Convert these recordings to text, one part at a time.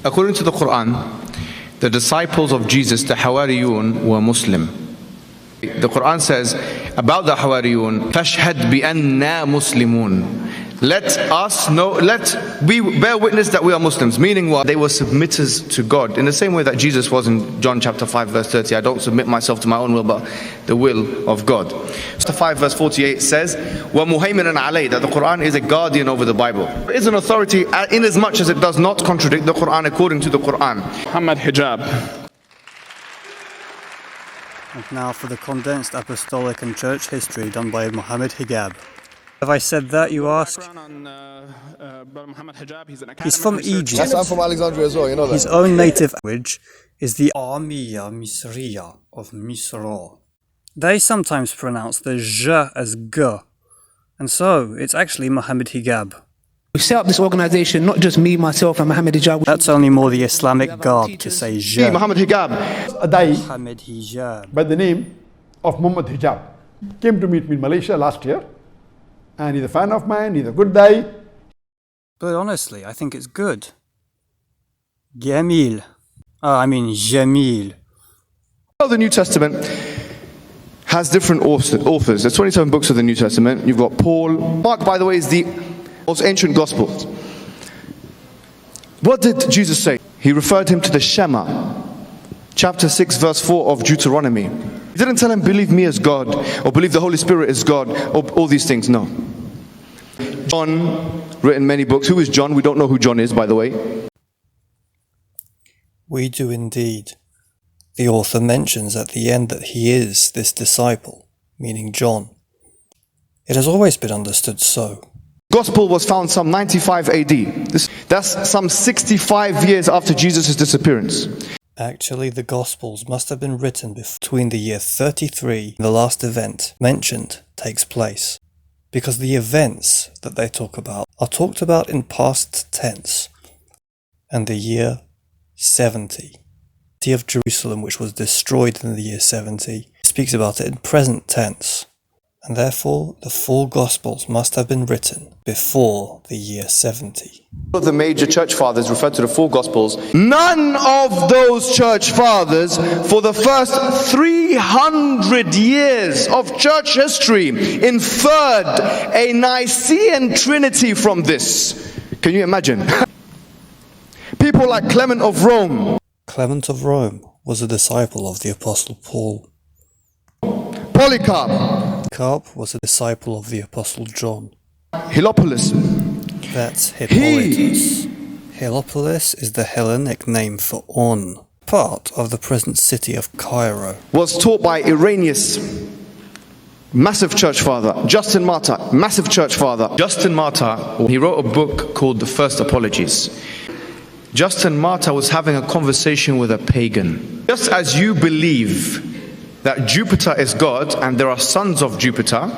According to the Quran, the disciples of Jesus, the Hawariyun, were Muslim. The Quran says about the Hawariyun, فَاشْهَدْ بِأَنَّا مُسْلِمُونَ. Let us know, we bear witness that we are Muslims. Meaning what? They were submitters to God. In the same way that Jesus was in John chapter 5 verse 30. I don't submit myself to my own will, but the will of God. Chapter 5 verse 48 says, وَمُهَيْمِنًا عَلَيْهِ, that the Quran is a guardian over the Bible. It is an authority in as much as it does not contradict the Quran according to the Quran. Mohamed Higgab. And now for the condensed apostolic and church history done by Mohamed Higgab. Have I said that, you ask? He's from Egypt. Yes, I'm from Alexandria as well, you know that. His own native language is the Armiya Misriya of Misra. They sometimes pronounce the J as G, and so it's actually Mohamed Higgab. We set up this organization, not just me, myself, and Mohamed Higgab. That's only more the Islamic garb to say J. Mohamed Higgab. A Dai Mohamed Higgab by the name of Mohamed Higgab came to meet me in Malaysia last year, and he's a fan of mine, he's a good Dai. But honestly, I think it's good. Jamil. Jamil. The New Testament has different authors. There's 27 books of the New Testament. You've got Paul. Mark, by the way, is the most ancient gospel. What did Jesus say? He referred him to the Shema, chapter 6 verse 4 of Deuteronomy. He didn't tell him believe me as God, or believe the Holy Spirit is God, or all these things. No. John, written many books. Who is John? We don't know who John is, by the way. We do indeed. The author mentions at the end that he is this disciple, meaning John. It has always been understood so. Gospel was found some 95 AD. That's some 65 years after Jesus' disappearance. Actually, the Gospels must have been written between the year 33 and the last event mentioned takes place, because the events that they talk about are talked about in past tense, and the year 70, the city of Jerusalem, which was destroyed in the year 70, speaks about it in present tense. And therefore, the four Gospels must have been written before the year 70. All of the major church fathers referred to the four Gospels. None of those church fathers, for the first 300 years of church history, inferred a Nicene Trinity from this. Can you imagine? People like Clement of Rome. Clement of Rome was a disciple of the Apostle Paul. Polycarp. Polycarp was a disciple of the Apostle John. Hilopolis. That's Hippolytus. Hilopolis is the Hellenic name for On, part of the present city of Cairo. Was taught by Irenaeus, massive church father. Justin Martyr, massive church father. Justin Martyr, he wrote a book called The First Apologies. Justin Martyr was having a conversation with a pagan. Just as you believe that Jupiter is God and there are sons of Jupiter,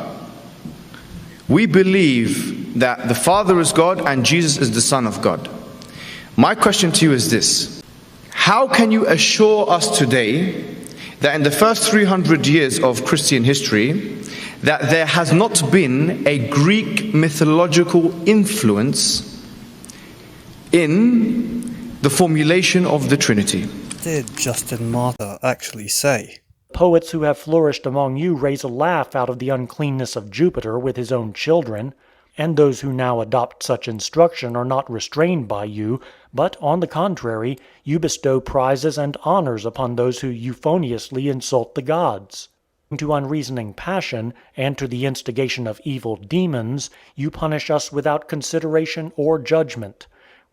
we believe that the Father is God and Jesus is the Son of God. My question to you is this: how can you assure us today that in the first 300 years of Christian history that there has not been a Greek mythological influence in the formulation of the Trinity? What did Justin Martyr actually say? Poets who have flourished among you raise a laugh out of the uncleanness of Jupiter with his own children, and those who now adopt such instruction are not restrained by you, but, on the contrary, you bestow prizes and honors upon those who euphoniously insult the gods. To unreasoning passion, and to the instigation of evil demons, you punish us without consideration or judgment.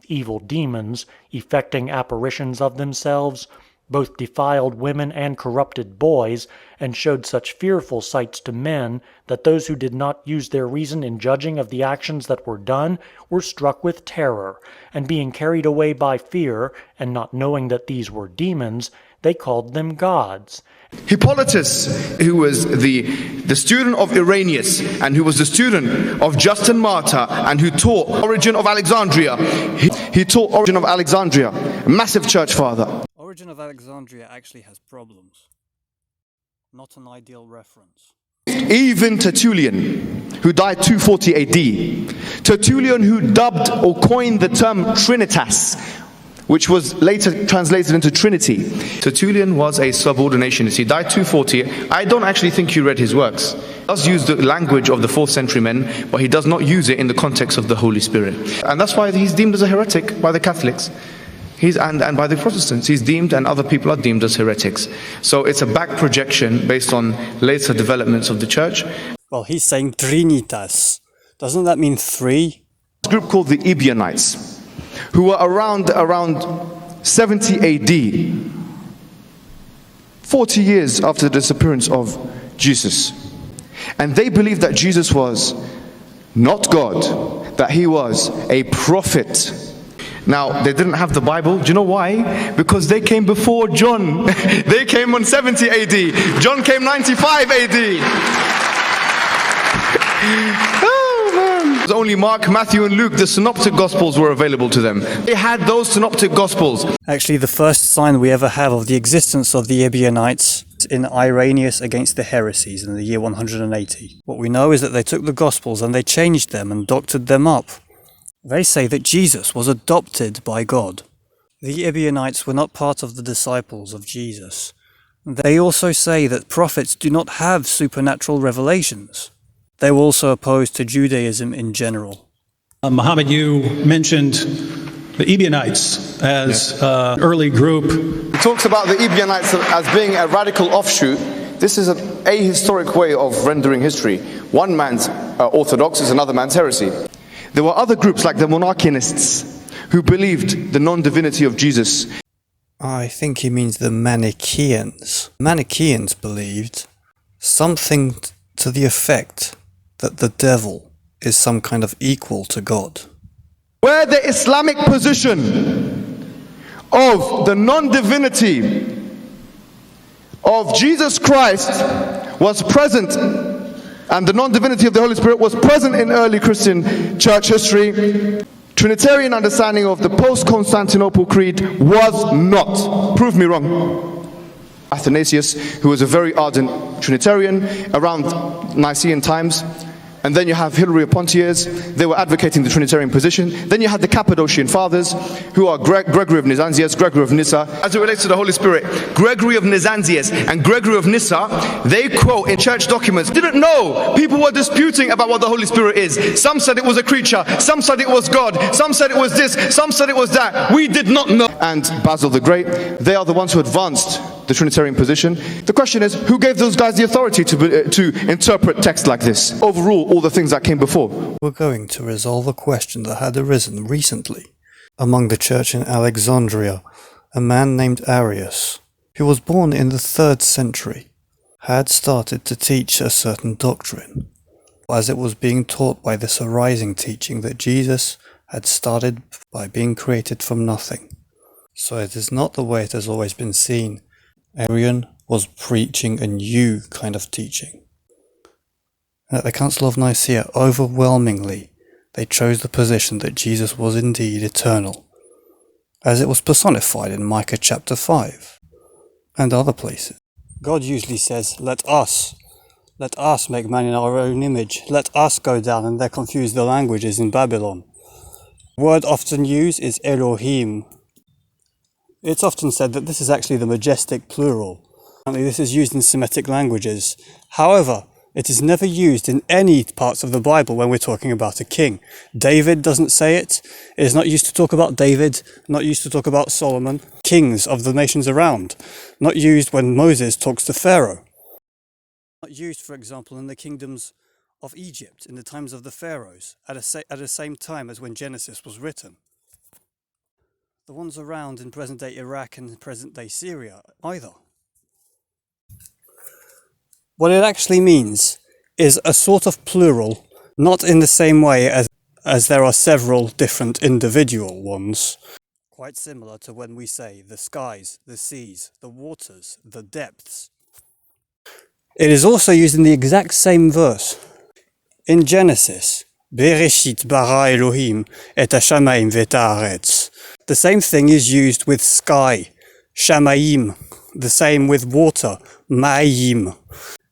Evil demons, effecting apparitions of themselves, both defiled women and corrupted boys, and showed such fearful sights to men that those who did not use their reason in judging of the actions that were done were struck with terror, and being carried away by fear, and not knowing that these were demons, they called them gods. Hippolytus, who was the student of Irenaeus, and who was the student of Justin Martyr, and who taught Origin of Alexandria. He taught Origin of Alexandria, a massive church father. Origin of Alexandria actually has problems. Not an ideal reference. Even Tertullian, who died 240 AD. Tertullian, who dubbed or coined the term Trinitas, which was later translated into Trinity. Tertullian was a subordinationist. He died 240. I don't actually think you read his works. He does use the language of the 4th century men, but he does not use it in the context of the Holy Spirit. And that's why he's deemed as a heretic by the Catholics. And by the Protestants, he's deemed, and other people are deemed as heretics. So it's a back projection based on later developments of the church. Well, he's saying Trinitas. Doesn't that mean three? A group called the Ebionites, who were around 70 AD, 40 years after the disappearance of Jesus. And they believed that Jesus was not God, that he was a prophet. Now, they didn't have the Bible. Do you know why? Because they came before John. They came on 70 AD. John came 95 AD. Oh man. Only Mark, Matthew and Luke, the synoptic gospels, were available to them. They had those synoptic gospels. Actually, the first sign we ever have of the existence of the Ebionites is in Irenaeus Against the Heresies in the year 180. What we know is that they took the gospels and they changed them and doctored them up. They say that Jesus was adopted by God. The Ebionites were not part of the disciples of Jesus. They also say that prophets do not have supernatural revelations. They were also opposed to Judaism in general. Mohammed, you mentioned the Ebionites as an early group. He talks about the Ebionites as being a radical offshoot. This is a ahistoric way of rendering history. One man's orthodox is another man's heresy. There were other groups like the Monarchianists who believed the non-divinity of Jesus. I think he means the Manichaeans. Manichaeans believed something to the effect that the devil is some kind of equal to God. Where the Islamic position of the non-divinity of Jesus Christ was present, and the non-divinity of the Holy Spirit was present in early Christian church history, Trinitarian understanding of the post-Constantinople Creed was not. Prove me wrong. Athanasius, who was a very ardent Trinitarian around Nicene times. And then you have Hilary of Poitiers, they were advocating the Trinitarian position. Then you had the Cappadocian Fathers, who are Gregory of Nazianzus, Gregory of Nyssa. As it relates to the Holy Spirit, Gregory of Nazianzus and Gregory of Nyssa, they quote in church documents, didn't know. People were disputing about what the Holy Spirit is. Some said it was a creature, some said it was God, some said it was this, some said it was that. We did not know. And Basil the Great, they are the ones who advanced the Trinitarian position. The question is, who gave those guys the authority to interpret text like this? Overrule all the things that came before. We're going to resolve a question that had arisen recently among the church in Alexandria. A man named Arius, who was born in the 3rd century, had started to teach a certain doctrine, as it was being taught by this arising teaching that Jesus had started by being created from nothing. So it is not the way it has always been seen. Arian was preaching a new kind of teaching. At the Council of Nicea, overwhelmingly, they chose the position that Jesus was indeed eternal, as it was personified in Micah chapter 5, and other places. God usually says, let us make man in our own image, let us go down, and they confuse the languages in Babylon. The word often used is Elohim. It's often said that this is actually the majestic plural. This is used in Semitic languages. However, it is never used in any parts of the Bible when we're talking about a king. David doesn't say it. It is not used to talk about David, not used to talk about Solomon, kings of the nations around. Not used when Moses talks to Pharaoh. Not used, for example, in the kingdoms of Egypt in the times of the pharaohs, at the same time as when Genesis was written. The ones around in present-day Iraq and present-day Syria either. What it actually means is a sort of plural, not in the same way as there are several different individual ones. Quite similar to when we say the skies, the seas, the waters, the depths. It is also used in the exact same verse. In Genesis, Bereshit bara Elohim et hashamayim v'et haaretz. The same thing is used with sky, shamayim. The same with water, ma'ayim.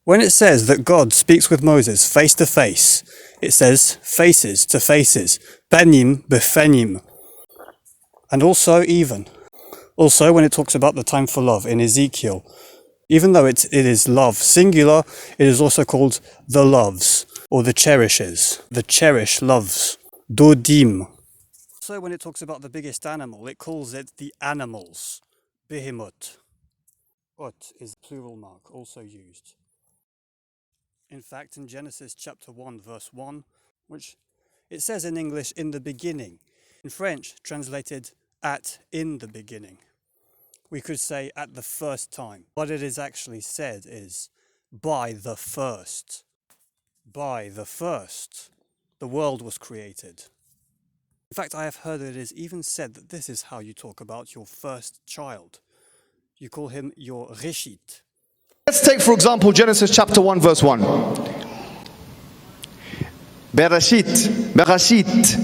When it says that God speaks with Moses face to face, it says faces to faces, panim befenim. And also even. Also when it talks about the time for love in Ezekiel, even though it is love singular, it is also called the loves or the cherishes. The cherish loves. Dodim. So when it talks about the biggest animal, it calls it the animals. Behemoth. Ut is plural mark, also used. In fact, in Genesis chapter 1, verse 1, which it says in English, in the beginning. In French, translated at in the beginning. We could say at the first time. What it is actually said is by the first. By the first. The world was created. In fact, I have heard it is even said that this is how you talk about your first child. You call him your Reshit. Let's take, for example, Genesis chapter 1, verse 1. Bereshit, Bereshit,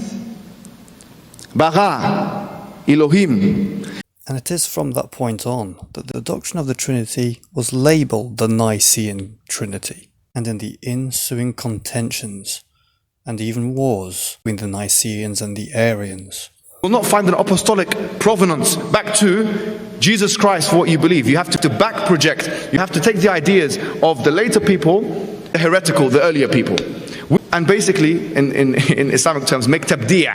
Bara, Elohim. And it is from that point on that the doctrine of the Trinity was labelled the Nicene Trinity. And in the ensuing contentions and even wars between the Niceans and the Arians, You will not find an apostolic provenance back to Jesus Christ for what you believe. You have to back project. You have to take the ideas of the later people, the heretical, the earlier people, and basically, in Islamic terms, make tabdi'.